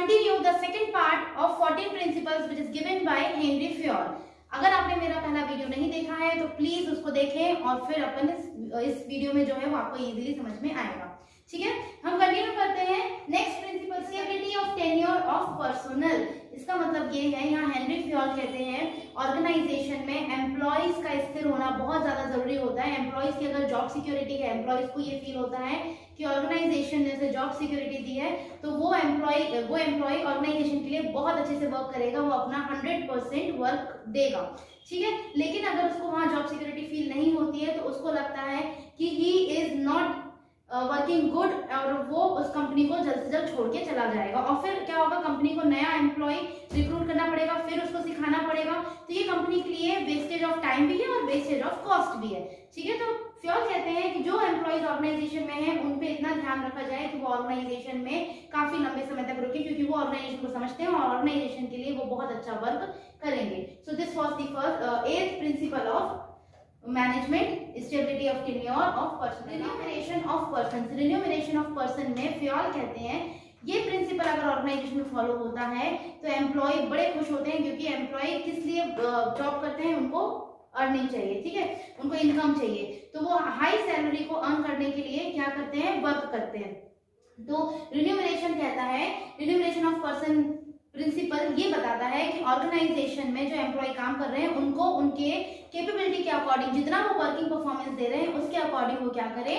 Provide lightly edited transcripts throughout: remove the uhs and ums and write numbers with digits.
continue the second part of 14 principles which is given by Henry Fayol. अगर आपने मेरा पहला वीडियो नहीं देखा है तो प्लीज उसको देखें और फिर अपन इस वीडियो में जो है वो आपको इजीली समझ में आएगा। ठीक है, हम कंटिन्यू करते हैं। Next principle, stability of tenure of personnel. इसका मतलब ये है, यहाँ हेनरी फ्योल कहते हैं ऑर्गेनाइजेशन में एम्प्लॉइज का स्थिर होना बहुत ज्यादा जरूरी होता है। एम्प्लॉइज की अगर जॉब सिक्योरिटी है, एम्प्लॉइज को ये फील होता है कि ऑर्गेनाइजेशन ने उसे जॉब सिक्योरिटी दी है, तो वो एम्प्लॉय ऑर्गेनाइजेशन के लिए बहुत अच्छे से वर्क करेगा, वो अपना 100% वर्क देगा। ठीक है, लेकिन अगर उसको वहां जॉब सिक्योरिटी फील नहीं होती है तो उसको लगता है कि he is not working good और वो उस कंपनी को जल्द से जल्द छोड़ के चला जाएगा। और फिर क्या होगा, कंपनी को नया एम्प्लॉय रिक्रूट करना पड़ेगा, फिर उसको सिखाना पड़ेगा। तो ये कंपनी के लिए वेस्टेज ऑफ टाइम भी है और वेस्टेज ऑफ कॉस्ट भी है। ठीक है, तो फ्योल कहते हैं कि जो एम्प्लॉयज ऑर्गेनाइजेशन में है उन पे इतना ध्यान रखा जाए कि वो ऑर्गेनाइजेशन में काफी लंबे समय तक रुके, क्योंकि वो ऑर्गेनाइजेशन को समझते हैं और ऑर्गेनाइजेशन के लिए वो बहुत अच्छा वर्क करेंगे। So this was the first 8th principle of management, stability of tenure of person, remuneration of person. Remuneration of person में फ्योल कहते हैं ये प्रिंसिपल अगर ऑर्गेनाइजेशन में फॉलो होता है तो एम्प्लॉय बड़े खुश होते हैं, क्योंकि एम्प्लॉय किस लिए जॉब करते हैं, उनको अर्निंग चाहिए। ठीक है, उनको इनकम चाहिए, तो वो हाई सैलरी को अर्न करने के लिए क्या करते हैं, वर्क करते हैं। तो रिन्यूमरेशन कहता है, रिन्यूमरेशन ऑफ पर्सन प्रिंसिपल ये बताता है कि ऑर्गेनाइजेशन में जो एम्प्लॉय काम कर रहे हैं उनको उनके कैपेबिलिटी के अकॉर्डिंग, जितना वो वर्किंग परफॉर्मेंस दे रहे हैं उसके अकॉर्डिंग वो क्या करें,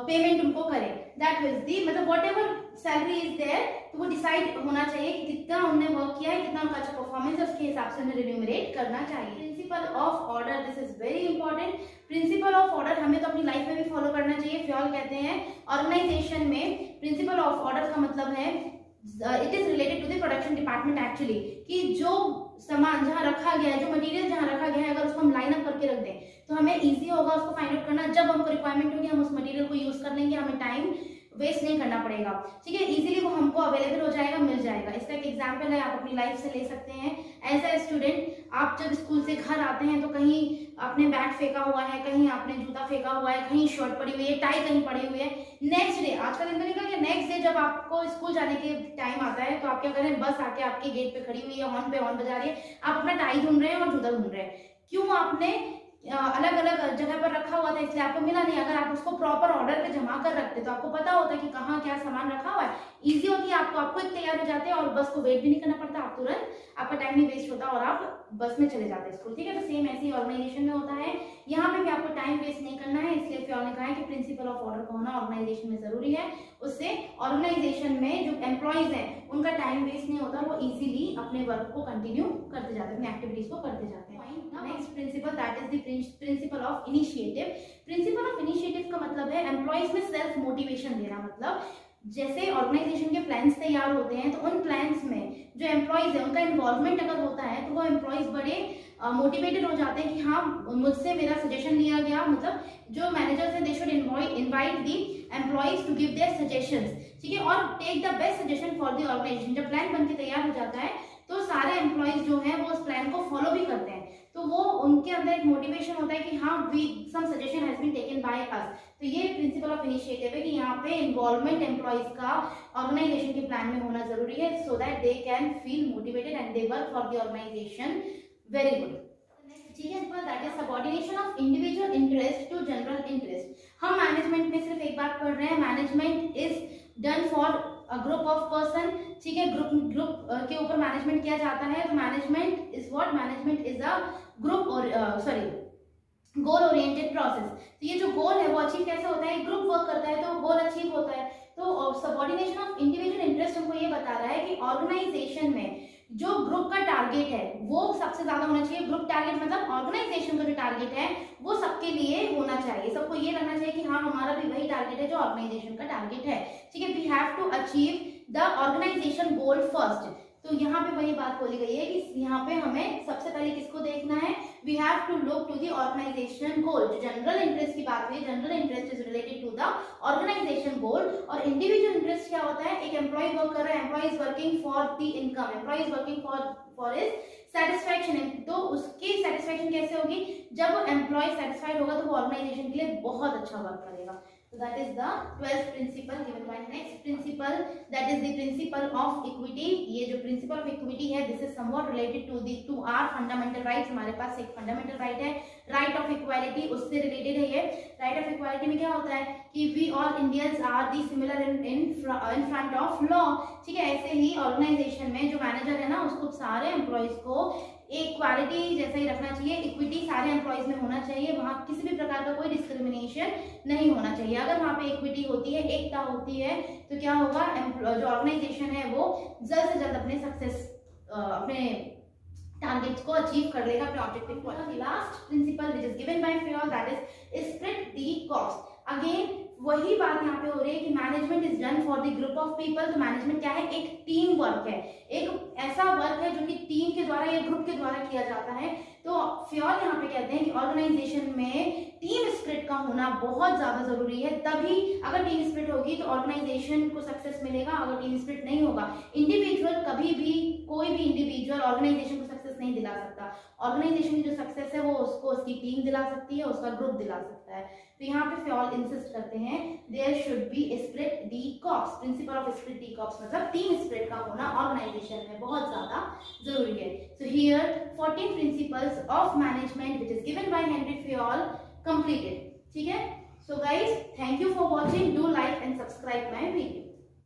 पेमेंट उनको करें। दैट इज दी, मतलब whatever salary is there, तो वो डिसाइड होना चाहिए कि कितना उन्होंने वर्क किया है, कितना उनका अच्छा परफॉर्मेंस है, उसके हिसाब से उन्हें रिन्यूमरेट करना चाहिए। Principle of order, this is very important. Principle of order हमें तो अपनी लाइफ में भी फॉलो करना चाहिए। फ्योल कहते हैं ऑर्गेनाइजेशन में प्रिंसिपल ऑफ ऑर्डर का मतलब है it is related to the production department actually, कि जो सामान जहां रखा गया है, जो मटेरियल जहां रखा गया है, अगर उसको हम लाइन अप करके रख दें तो हमें इजी होगा उसको फाइंड आउट करना। जब हमको रिक्वायरमेंट होगी हम उस मटेरियल को यूज कर लेंगे, हमें टाइम वेस्ट नहीं करना पड़ेगा। ठीक है, इजीली वो हमको अवेलेबल हो जाएगा, मिल जाएगा। इसका एक एग्जांपल है, आप अपनी लाइफ से ले सकते हैं। एज ए स्टूडेंट आप जब स्कूल से घर आते हैं तो कहीं आपने बैग फेंका हुआ है, कहीं आपने जूता फेंका हुआ है, कहीं शर्ट पड़ी हुई है, टाई कहीं पड़ी हुई है। नेक्स्ट डे, आज का दिन तो निकल गया, नेक्स्ट डे जब आपको स्कूल जाने के टाइम आता है तो आप क्या करें, बस आके आपके गेट पे खड़ी हुई है, हॉर्न पे हॉर्न बजा रही है, आप अपना टाई ढूंढ रहे हैं और जूता ढूंढ रहे हैं। क्यों, आपने अलग अलग जगह पर रखा हुआ था इसलिए आपको मिला नहीं। अगर आप उसको प्रॉपर ऑर्डर पे जमा कर रखते तो आपको पता होता कि कहाँ क्या सामान रखा हुआ है, इजी होती है आपको एक तैयार हो जाते हैं और बस को वेट भी नहीं करना पड़ता, आप तुरंत, आपका टाइम नहीं वेस्ट होता और आप बस में चले जाते हैं स्कूल। ठीक है, तो सेम ऐसे ही ऑर्गेनाइजेशन में होता है, यहाँ पे भी आपको टाइम वेस्ट नहीं करना है। इसलिए फ्योल ने कहा है कि प्रिंसिपल ऑफ ऑर्डर का होना ऑर्गेनाइजेशन में जरूरी है। उससे ऑर्गेनाइजेशन में जो एम्प्लॉइज हैं उनका टाइम वेस्ट नहीं होता, वो इजीली अपने वर्क को कंटिन्यू करते जाते हैं, अपनी एक्टिविटीज को करते जाते हैं। Next principle, that is the principal of initiative. Principal of initiative का मतलब है एम्प्लॉइज में सेल्फ मोटिवेशन देना। मतलब जैसे ऑर्गेनाइजेशन के प्लान्स तैयार होते हैं तो उन प्लान्स में जो एम्प्लॉइज है उनका इन्वॉल्वमेंट अगर होता है तो वो एम्प्लॉइज बड़े मोटिवेटेड हो जाते हैं कि हाँ मुझसे मेरा सजेशन लिया गया। मतलब जो मैनेजर्स है they should invite the employees to give their suggestions. ठीक है, और take the best suggestion for the organisation. जब प्लान बनके तैयार हो जाता है तो सारे एम्प्लॉइज जो है वो उस प्लान को फॉलो भी करते हैं, तो वो उनके अंदर एक मोटिवेशन होता है कि हाँ we some suggestion has been taken by us. तो ये प्रिंसिपल ऑफ इनिशिएटिव है कि यहाँ पे इन्वॉल्वमेंट एम्प्लॉइज का ऑर्गेनाइजेशन के प्लान में होना जरूरी है, so that they can feel motivated and they work for the organisation very good. ठीक है, that is subordination of individual interest to general interest. हम मैनेजमेंट में सिर्फ एक बात पढ़ रहे हैं, management is done for a group of person. ठीक है, ग्रुप के ऊपर मैनेजमेंट किया जाता है। तो management is what, management is a group और गोल ओरिएंटेड प्रोसेस। तो ये जो गोल है वो अचीव कैसे होता है, ग्रुप वर्क करता है तो गोल अचीव होता है। तो सबऑर्डिनेशन ऑफ इंडिविजुअल इंटरेस्ट हमको ये बता रहा है कि ऑर्गेनाइजेशन में जो ग्रुप का टारगेट है वो सबसे ज्यादा होना चाहिए। ग्रुप टारगेट मतलब ऑर्गेनाइजेशन का जो टारगेट है वो सबके लिए होना चाहिए। सबको ये लगना चाहिए कि हाँ हमारा भी वही टारगेट है जो ऑर्गेनाइजेशन का टारगेट है। ठीक है, we have to achieve the organisation goal first. तो यहाँ पे वही बात बोली गई है कि यहाँ पे हमें सबसे पहले किसको देखना है, we have to look to the organisation goal. जो जनरल इंटरेस्ट की बात हुई, general interest is related to the organisation goal. और इंडिविजुअल इंटरेस्ट क्या होता है, एक एम्प्लॉय वर्क कर रहा है, employee is working for the income, employee is working for his satisfaction. तो उसकी सेटिस्फैक्शन कैसे होगी, जब वो एम्प्लॉय सेटिस्फाइड होगा तो वो ऑर्गेनाइजेशन के लिए बहुत अच्छा वर्क करेगा। So that is the 12th principle given by. Next principle, that is the principle of equity. ये जो principle of equity है, this is somewhat related to our fundamental rights. हमारे पास एक fundamental right है, right of equality, उससे related है ये. Right of equality में क्या होता है कि we all Indians are the similar in front of law. ठीक है, ऐसे ही organization में जो manager है ना, उसको सारे employees को इक्वालिटी जैसा ही रखना चाहिए, इक्विटी सारे एम्प्लॉयज में होना चाहिए, वहां किसी भी प्रकार का कोई डिस्क्रिमिनेशन नहीं होना चाहिए. अगर वहां पे इक्विटी होती है, एकता होती है, तो क्या होगा, जो ऑर्गेनाइजेशन है वो जल्द से जल्द अपने अपने टारगेट्स को अचीव कर लेगा, अपने ऑब्जेक्टिव को. Last principal which is given bye Fayol, that is split the cost. Again वही बात यहाँ पे हो रही है कि management is done for the group of people. तो मैनेजमेंट क्या है, एक टीम वर्क है, एक ऐसा वर्क है जो कि टीम के द्वारा या ग्रुप के द्वारा किया जाता है. तो फ्योल यहाँ पे कहते हैं कि ऑर्गेनाइजेशन में टीम स्पिरिट का होना बहुत ज्यादा जरूरी है. तभी अगर टीम स्पिरिट होगी तो ऑर्गेनाइजेशन को सक्सेस मिलेगा. अगर टीम स्पिरिट नहीं होगा, इंडिविजुअल कभी भी, कोई भी इंडिविजुअल ऑर्गेनाइजेशन को सक्सेस नहीं दिला सकता. ऑर्गेनाइजेशन की जो सक्सेस है वो उसको उसकी टीम दिला सकती है, उसका ग्रुप दिला सकता है. तो यहाँ पे फ्योल इंसिस्ट करते हैं there should be esprit de corps. Principle of esprit de corps मतलब टीम स्पिरिट का होना ऑर्गेनाइजेशन में बहुत ज्यादा जरूरी है. So here 14 principles of management which is given by Henry Fayol completed. ठीक है. So guys, thank you for watching. Do like and subscribe my video.